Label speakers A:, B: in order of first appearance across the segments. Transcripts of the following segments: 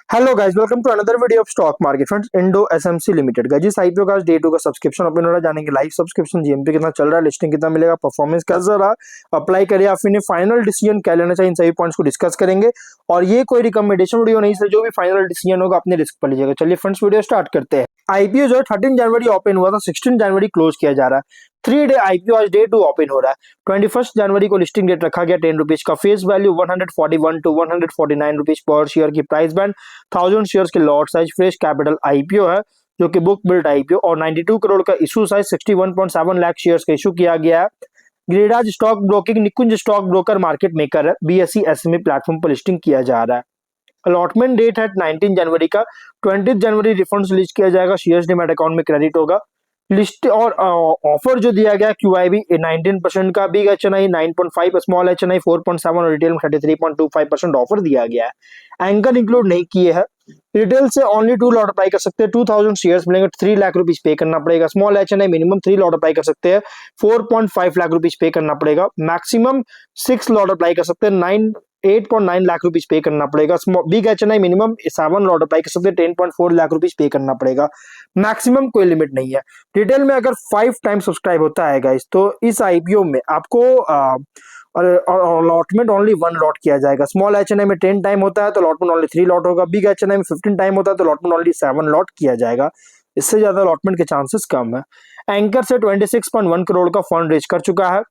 A: Hello guys, welcome to another video of stock market friends. Indo SMC limited का जिस IPO का day 2 का subscription open हो रहा है, जानेंगे लाइव सब्सक्रिप्शन जीएमपी कितना चल रहा है, लिस्टिंग कितना मिलेगा, परफॉर्मेंस कैसा रहा, अप्लाई करें या फिर फाइनल डिसीजन क्या लेना चाहिए, इन सभी पॉइंट्स को डिस्कस करेंगे। और ये कोई रिकमेंडेशन वीडियो नहीं है, जो भी फाइनल डिसीजन होगा अपने रिस्क पर लीजिएगा। चलिए फ्रेंड्स, वीडियो स्टार्ट करते हैं। आईपीओ जो है 13 जनवरी ओपन हुआ था, 16 जनवरी क्लोज किया जा रहा है। 3 डे आईपीओ आज डे 2 ओपन हो रहा है। 21 जनवरी को लिस्टिंग डेट रखा गया 10 रुपीज का। Face value 141 to 149 rupees per share की प्राइस बैंड 1000 शेयर्स के lot size. Fresh capital IPO है जो कि बुक बिल्ड आईपीओ और 92 करोड़ का इशू साइज 61.7 लाख शेयर्स का इशू किया गया है। गिरिराज स्टॉक ब्रोकिंग निकुंज स्टॉक ब्रोकर मार्केट मेकर है। बीएसई एसएमई प्लेटफॉर्म पर लिस्टिंग किया जा रहा है। अलॉटमेंट डेट है 19 जनवरी का। 20 जनवरी रिफंड्स लिस्ट किया जाएगा, शेयर्स डीमैट अकाउंट में क्रेडिट होगा। लिस्ट और ऑफर जो दिया गया क्यूआईबी 19% का, बिग एचएनआई 9.5, स्मॉल एचएनआई 4.7 और रिटेल में 33.25% ऑफर दिया गया है। एंकर इंक्लूड नहीं किए हैं। रिटेल से ओनली 2 लॉट अप्लाई कर सकते हैं, 2000 शेयर्स मिलेंगे, 3 लाख रुपीज पे करना पड़ेगा। Small HNI minimum 3 lot apply कर सकते हैं, 4.5 लाख रुपीज पे करना पड़ेगा। मैक्सिमम 6 लॉट अप्लाई कर सकते हैं, 8.9 लाख रुपीज पे करना पड़ेगा। Big HNI minimum 7 lot apply कर सकते हैं, 10.4 लाख रुपीज पे करना पड़ेगा। मैक्सिमम कोई लिमिट नहीं है। रिटेल में अगर 5 टाइम सब्सक्राइब होता है गाइस, तो इस आईपीओ में आपको अलॉटमेंट ओनली 1 लॉट किया जाएगा। स्मॉल एचएनआई में 10 टाइम होता है तो अलॉटमेंट ओनली 3 लॉट होगा। बिग एचएनआई में 15 टाइम होता है तो अलॉटमेंट ओनली 7 लॉट किया जाएगा। इससे ज्यादा अलॉटमेंट के चांसेस कम है। एंकर से 26.1 करोड़ का फंड रेज कर चुका है।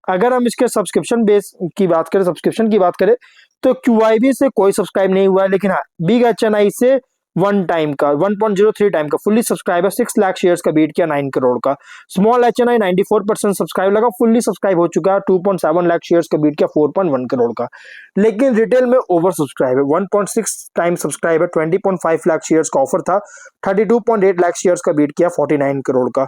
A: अगर हम इसके सब्सक्रिप्शन बेस की बात करें, सब्सक्रिप्शन की बात करें, तो क्यूआईबी से कोई सब्सक्राइब नहीं हुआ है, लेकिन हाँ बिग एचएनआई से 1.03 टाइम का फुल्ली सब्सक्राइब है। 6 लाख शेयर्स का बीट किया 9 करोड़ का। स्मॉल एचएनआई 94% सब्सक्राइब लगा, फुल्ली सब्सक्राइब हो चुका है। 2.7 लाख शेयर्स का बीट किया 4.1 करोड़ का। लेकिन रिटेल में ओवर सब्सक्राइब है, 1.6 टाइम सब्सक्राइब है। 20.5 लाख शेयर्स का ऑफर था, 32.8 लाख शेयर्स का बीट किया 49 करोड़ का।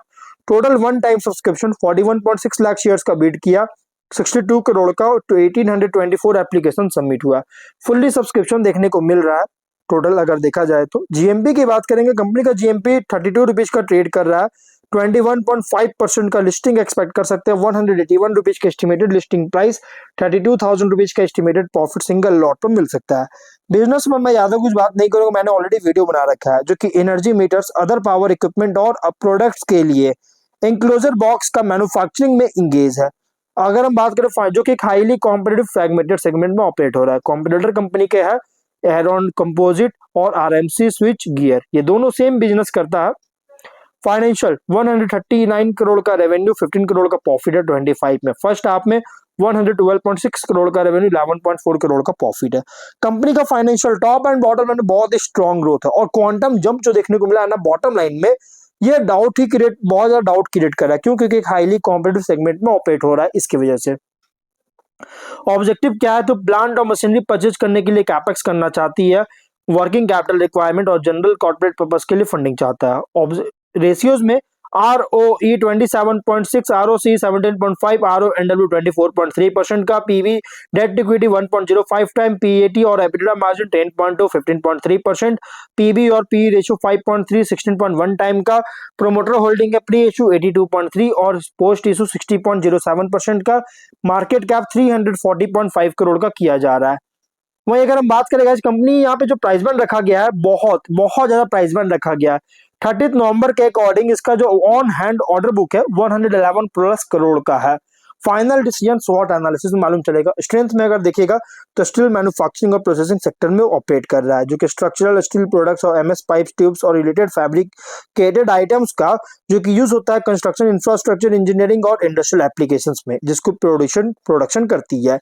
A: Total 1 time subscription 41.6 lakh shares का बीट किया 62 करोड़ का। तो 1824 एप्लीकेशन सबमिट हुआ। फुल्ली सब्सक्रिप्शन देखने को मिल रहा है। टोटल अगर देखा जाए तो जीएमपी की बात करेंगे, कंपनी का जीएमपी 32 रुपीज का ट्रेड कर रहा है। 21.5% का लिस्टिंग एक्सपेक्ट कर सकते हैं। 181 रुपीज का एस्टिमेटेड लिस्टिंग प्राइस, 32,000 रुपीज का एस्टिमेटेड प्रॉफिट सिंगल लॉट पर मिल सकता है। बिजनेस में मैं ज्यादा कुछ बात नहीं करूंगा, मैंने ऑलरेडी वीडियो बना रखा है जो कि energy metres, other power equipment और प्रोडक्ट्स के लिए इंक्लोजर बॉक्स का मैन्युफैक्चरिंग में इंगेज है। अगर हम बात करें जो कि हाईली कॉम्पिटिटिव फ्रैगमेंटेड सेगमेंट में ऑपरेट हो रहा है। कॉम्पिटिटर कंपनी के है एरोन कंपोजिट और आरएमसी स्विच गियर, ये दोनों सेम बिजनेस करता है। फाइनेंशियल 139 करोड़ का रेवेन्यू, 15 करोड़ का प्रॉफिट है 25 में। फर्स्ट हाफ में 112.6 करोड़ का रेवेन्यू, 11.4 करोड़ का प्रॉफिट है। कंपनी का financial top and bottom line बहुत ही स्ट्रॉन्ग ग्रोथ है और क्वांटम जंप जो देखने को मिला है ना बॉटम लाइन में, ये डाउट ही क्रिएट, बहुत ज्यादा डाउट क्रिएट कर रहा है। क्यों? क्योंकि एक हाईली कॉम्पिटिटिव सेगमेंट में ऑपरेट हो रहा है, इसकी वजह से। ऑब्जेक्टिव क्या है? तो प्लांट और मशीनरी परचेज करने के लिए कैपेक्स करना चाहती है। वर्किंग कैपिटल रिक्वायरमेंट और जनरल कॉर्पोरेट पर्पस के लिए फंडिंग चाहता है। रेशियोज में ROE 27.6, ROC 17.5, RONW 24.3% का, PV debt equity 1.05 time, PAT और EBITDA मार्जिन 10.2, 15.3%, पीबी और PE रेशियो 5.3, 16.1 टाइम का। प्रोमोटर होल्डिंग है प्री इशू 82.3 और पोस्ट इशू 60.07% का। मार्केट कैप 340.5 करोड़ का किया जा रहा है। वहीं अगर हम बात करें गाइस, कंपनी यहाँ पे जो प्राइस बैंड रखा गया है, बहुत बहुत ज्यादा प्राइस बैंड रखा गया है। 30 नवंबर के अकॉर्डिंग इसका जो ऑन हैंड ऑर्डर बुक है 111 प्लस करोड़ का है। फाइनल डिसीजन स्वॉट एनालिसिस में मालूम चलेगा। स्ट्रेंथ में अगर देखिएगा तो स्टील मैन्युफैक्चरिंग और प्रोसेसिंग सेक्टर में ऑपरेट कर रहा है, जो कि स्ट्रक्चरल स्टील प्रोडक्ट्स और एमएस पाइप्स, ट्यूब्स और रिलेटेड फैब्रिकेटेड आइटम्स का जो कि यूज होता है कंस्ट्रक्शन, इंफ्रास्ट्रक्चर, इंजीनियरिंग और इंडस्ट्रियल एप्लीकेशंस में, जिसको प्रोडक्शन करती है।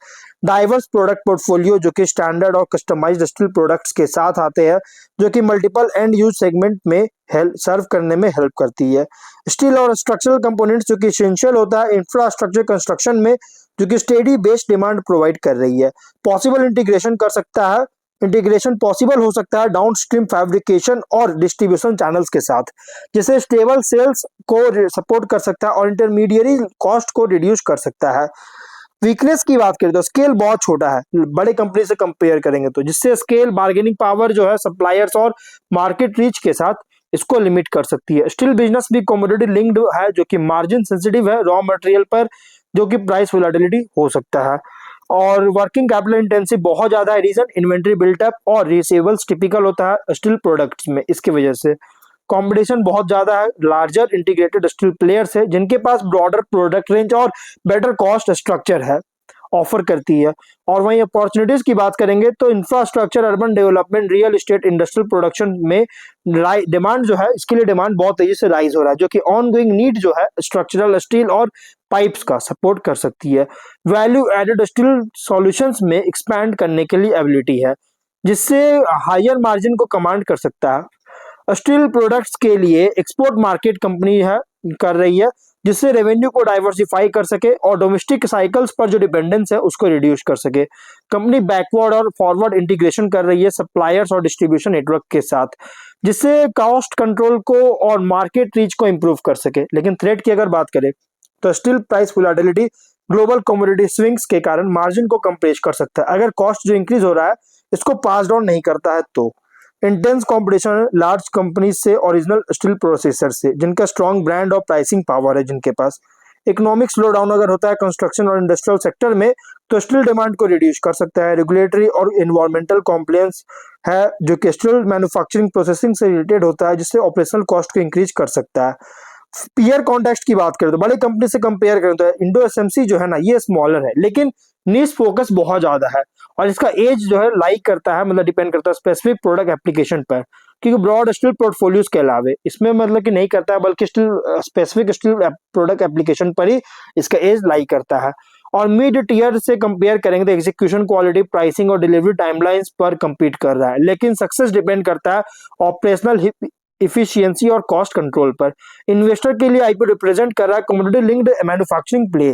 A: डाइवर्स प्रोडक्ट पोर्टफोलियो जो कि स्टैंडर्ड और कस्टमाइज्ड स्टील प्रोडक्ट्स के साथ आते हैं, जो कि मल्टीपल एंड यूज सेगमेंट में सर्व करने में हेल्प करती है। स्टील और स्ट्रक्चरल कंपोनेंट्स जो कि एसेंशियल होता है इंफ्रास्ट्रक्चर कंस्ट्रक्शन में, जो कि स्टेडी बेस डिमांड प्रोवाइड कर रही है। पॉसिबल इंटीग्रेशन कर सकता है, इंटीग्रेशन पॉसिबल हो सकता है डाउनस्ट्रीम फैब्रिकेशन और डिस्ट्रीब्यूशन चैनल्स के साथ, जिससे स्टेबल सेल्स को सपोर्ट कर सकता है और इंटरमीडिएरी कॉस्ट को रिड्यूस कर सकता है। वीकनेस की बात करें तो स्केल बहुत छोटा है बड़े कंपनी से कंपेयर करेंगे तो, जिससे स्केल बार्गेनिंग पावर जो है सप्लायर्स और मार्केट रीच के साथ इसको लिमिट कर सकती है। स्टील बिजनेस भी कमोडिटी लिंक्ड है, जो कि मार्जिन सेंसिटिव है रॉ मटेरियल पर, जो कि प्राइस वोलेटिलिटी हो सकता है। और वर्किंग कैपिटल इंटेंसिव बहुत ज्यादा है, रीजन इन्वेंट्री बिल्टअप और रिसीवेबल्स टिपिकल होता है स्टील प्रोडक्ट्स में, इसकी वजह से कंपटीशन बहुत ज्यादा है, लार्जर इंटीग्रेटेड स्टील प्लेयर्स है जिनके पास ब्रॉडर प्रोडक्ट रेंज और बेटर कॉस्ट स्ट्रक्चर है, ऑफर करती है। और वहीं अपॉर्चुनिटीज की बात करेंगे तो infrastructure, urban development, real estate, industrial production में डिमांड जो है, इसके लिए डिमांड बहुत तेजी से राइज हो रहा है, जो कि ऑन गोइंग नीड जो है स्ट्रक्चरल स्टील और पाइप्स का सपोर्ट कर सकती है। वैल्यू एडेड स्टील सॉल्यूशंस में एक्सपैंड करने के लिए एबिलिटी है, जिससे हायर मार्जिन को कमांड कर सकता है। स्टील प्रोडक्ट्स के लिए एक्सपोर्ट मार्केट कंपनी है कर रही है, जिससे रेवेन्यू को डाइवर्सिफाई कर सके और डोमेस्टिक साइकिल्स पर जो डिपेंडेंस है उसको रिड्यूस कर सके। कंपनी बैकवर्ड और फॉरवर्ड इंटीग्रेशन कर रही है सप्लायर्स और डिस्ट्रीब्यूशन नेटवर्क के साथ, जिससे कॉस्ट कंट्रोल को और मार्केट रीच को इंप्रूव कर सके। लेकिन थ्रेट की अगर बात करें तो steel price volatility global commodity swings के कारण मार्जिन को कंप्रेस कर सकता है अगर कॉस्ट जो इंक्रीज हो रहा है इसको पास डाउन नहीं करता है तो। इंटेंस कंपटीशन लार्ज कंपनी से, ओरिजिनल स्टील प्रोसेसर से जिनका स्ट्रॉन्ग ब्रांड और प्राइसिंग पावर है जिनके पास। इकोनॉमिक स्लो डाउन अगर होता है कंस्ट्रक्शन और इंडस्ट्रियल सेक्टर में तो स्टील डिमांड को रिड्यूस कर सकता है। रेगुलेटरी और एनवायरमेंटल कॉम्प्लायंस है जो कि स्टील मैन्युफैक्चरिंग प्रोसेसिंग से रिलेटेड होता है, जिससे ऑपरेशनल कॉस्ट को इंक्रीज कर सकता है। पीयर कॉन्टेक्स्ट की बात करें तो बड़ी कंपनी से कंपेयर करें तो इंडो एसएमसी जो है ना ये स्मॉलर है, लेकिन नीश फोकस बहुत ज्यादा है और इसका एज जो है लाइक करता है, मतलब डिपेंड करता है स्पेसिफिक प्रोडक्ट एप्लीकेशन पर, क्योंकि ब्रॉड स्टील पोर्टफोलियोज के अलावे इसमें मतलब कि नहीं करता है, बल्कि steel specific steel product application पर ही इसका एज लाइक करता है। और मिड टीयर से कंपेयर करेंगे तो एग्जीक्यूशन क्वालिटी, प्राइसिंग और डिलीवरी टाइमलाइंस पर compete कर रहा है, लेकिन सक्सेस डिपेंड करता है ऑपरेशनल इफिशियंसी और कॉस्ट कंट्रोल पर। इन्वेस्टर के लिए आईपीओ रिप्रेजेंट कर रहा है कमोडिटी लिंक्ड मैन्युफैक्चरिंग प्ले,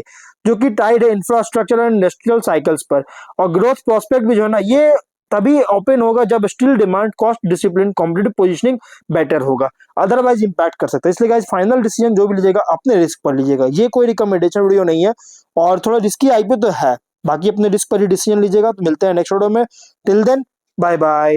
A: जो कि टाइड है इंफ्रास्ट्रक्चर एंड इंडस्ट्रियल साइकिल्स पर। और ग्रोथ प्रोस्पेक्ट भी जो है ना ये तभी ओपन होगा जब steel demand, cost discipline, competitive positioning better होगा, अदरवाइज इंपैक्ट कर सकता है। इसलिए गाइस फाइनल डिसीजन जो भी लीजिएगा अपने रिस्क पर लीजिएगा, ये कोई रिकमेंडेशन वीडियो नहीं है और थोड़ा रिस्की आईपीओ तो है, बाकी अपने रिस्क पर ही डिसीजन लीजिएगा। तो मिलते हैं नेक्स्ट वीडियो में, टिल देन बाय बाय।